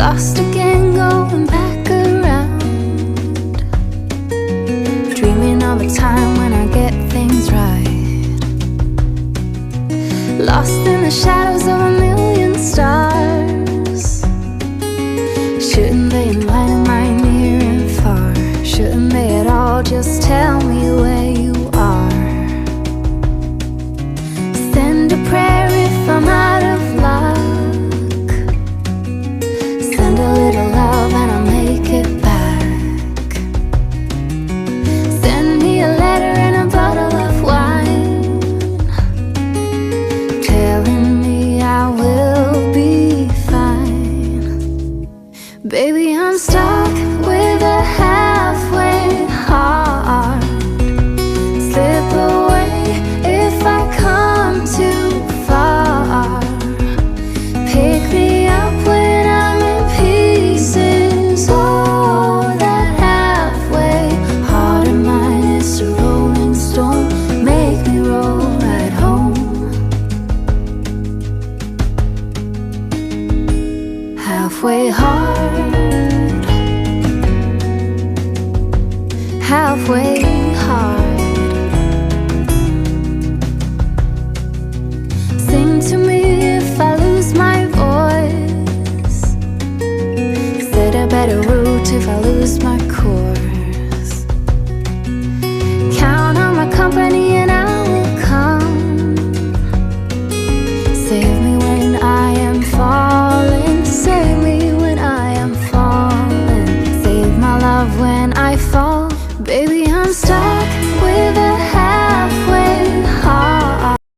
Lost again, going back around, dreaming of a time when I get things right. Lost in the shadows of a million stars. Shouldn't they enlighten my near and far? Shouldn't they at all just tell me where you are? Send a prayer if I'm out of luck. Send a little love and I'll make it back. Send me a letter and a bottle of wine, telling me I will be fine. Baby, I'm stuck with a halfway heart. Slip away if I come too far. Pick me up when I'm in pieces. Oh, that halfway heart of mine is a rolling stone. Make me roll right home. Halfway hard, halfway hard. Sing to me if I lose my voice. Set a better route if I lose my course. Count on my company and I will come. Save me when I am falling. Save me when I am falling. Save my love when I fall. Baby, I'm stuck